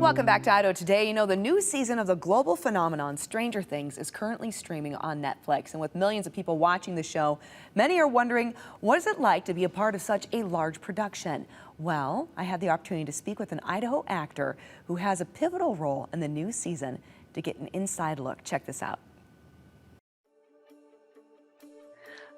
Welcome back to Idaho Today. You know, the new season of the global phenomenon Stranger Things is currently streaming on Netflix. And with millions of people watching the show, many are wondering, what is it like to be a part of such a large production? Well, I had the opportunity to speak with an Idaho actor who has a pivotal role in the new season to get an inside look. Check this out.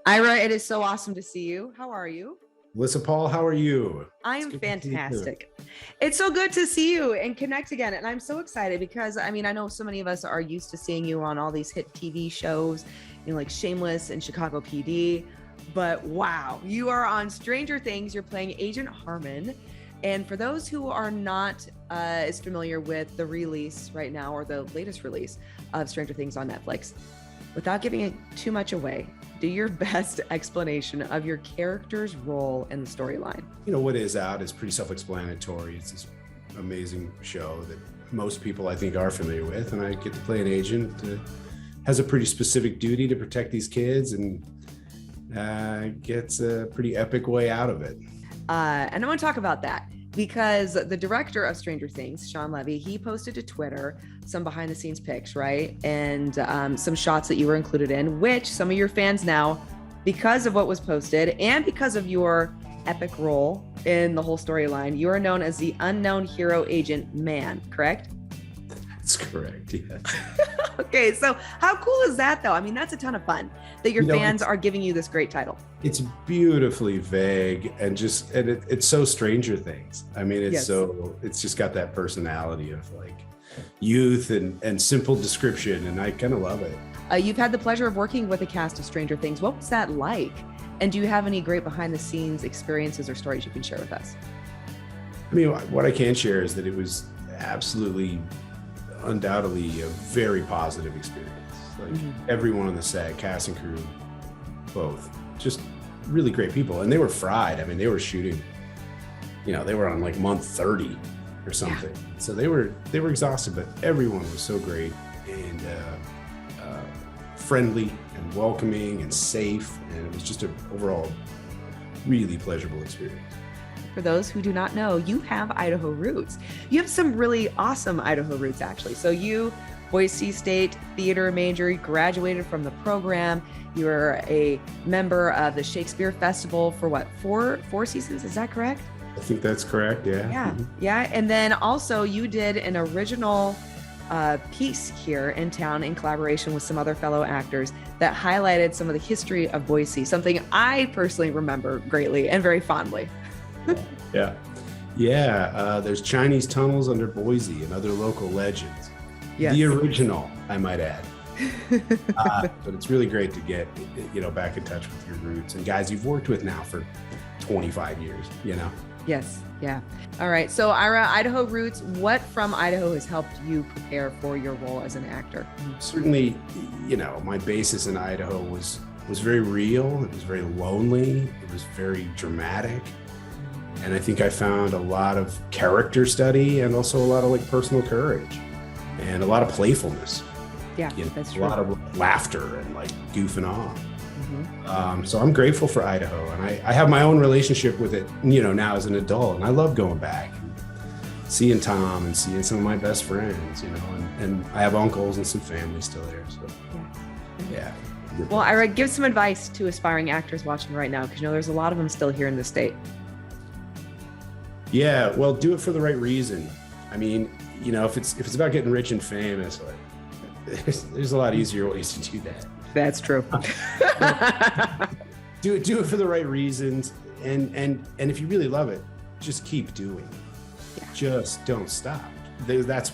Ira, it is so awesome to see you. How are you? Melissa, Paul, how are you? I am fantastic. It's so good to see you and connect again. And I'm so excited because, I mean, I know so many of us are used to seeing you on all these hit TV shows, you know, like Shameless and Chicago PD. But wow, you are on Stranger Things. You're playing Agent Harmon. And for those who are not as familiar with the release right now, or the latest release of Stranger Things on Netflix, without giving it too much away, do your best explanation of your character's role in the storyline. You know, what is out is pretty self-explanatory. It's this amazing show that most people, I think, are familiar with. And I get to play an agent that has a pretty specific duty to protect these kids and gets a pretty epic way out of it. And I want to talk about that because the director of Stranger Things, Sean Levy, he posted to Twitter some behind the scenes pics, right? And some shots that you were included in, which some of your fans now, because of what was posted and because of your epic role in the whole storyline, you are known as the unknown hero agent man, correct? That's correct, yes. Okay, so how cool is that though? I mean, that's a ton of fun that your fans are giving you this great title. It's beautifully vague and it's so Stranger Things. I mean, it's it's just got that personality of like youth and simple description, and I kind of love it. You've had the pleasure of working with a cast of Stranger Things. What was that like? And do you have any great behind the scenes experiences or stories you can share with us? I mean, what I can share is that it was absolutely, undoubtedly a very positive experience. Like everyone on the set, cast and crew, both, just really great people. And they were fried. I mean, they were shooting, you know, they were on like month 30 or something. Yeah. So they were exhausted, but everyone was so great and friendly and welcoming and safe. And it was just an overall really pleasurable experience. For those who do not know, you have Idaho roots. You have some really awesome Idaho roots, actually. So you, Boise State theater major, you graduated from the program. You were a member of the Shakespeare Festival for what, four seasons? Is that correct? I think that's correct, yeah. Yeah, yeah. And then also you did an original piece here in town in collaboration with some other fellow actors that highlighted some of the history of Boise, something I personally remember greatly and very fondly. Yeah. There's Chinese tunnels under Boise and other local legends. Yes. The original, I might add. But it's really great to get, you know, back in touch with your roots and guys you've worked with now for 25 years, you know? Yes. Yeah. All right. So Ira, Idaho roots, what from Idaho has helped you prepare for your role as an actor? Certainly, you know, my basis in Idaho was very real. It was very lonely. It was very dramatic. And I think I found a lot of character study and also a lot of like personal courage and a lot of playfulness. Yeah, you know, that's true. A lot of laughter and like goofing off. So I'm grateful for Idaho, and I have my own relationship with it, you know, now as an adult, and I love going back and seeing Tom and seeing some of my best friends, you know, and I have uncles and some family still there. So yeah. Well, Ira, give some advice to aspiring actors watching right now, because you know there's a lot of them still here in the state. Yeah, well, do it for the right reason. I mean, you know, if it's about getting rich and famous, like, there's a lot easier ways to do that. That's true. Do it for the right reasons, and if you really love it, just keep doing. Yeah. Just don't stop. That's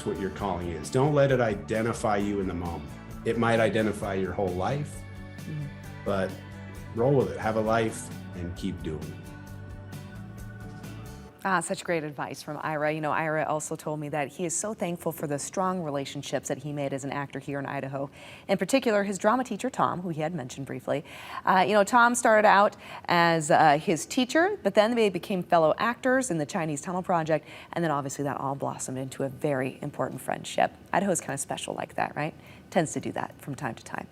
what your calling is. Don't let it identify you in the moment. It might identify your whole life, but roll with it. Have a life and keep doing it. Such great advice from Ira. You know, Ira also told me that he is so thankful for the strong relationships that he made as an actor here in Idaho. In particular, his drama teacher, Tom, who he had mentioned briefly. You know, Tom started out as his teacher, but then they became fellow actors in the Chinese Tunnel Project, and then obviously that all blossomed into a very important friendship. Idaho is kind of special like that, right? Tends to do that from time to time.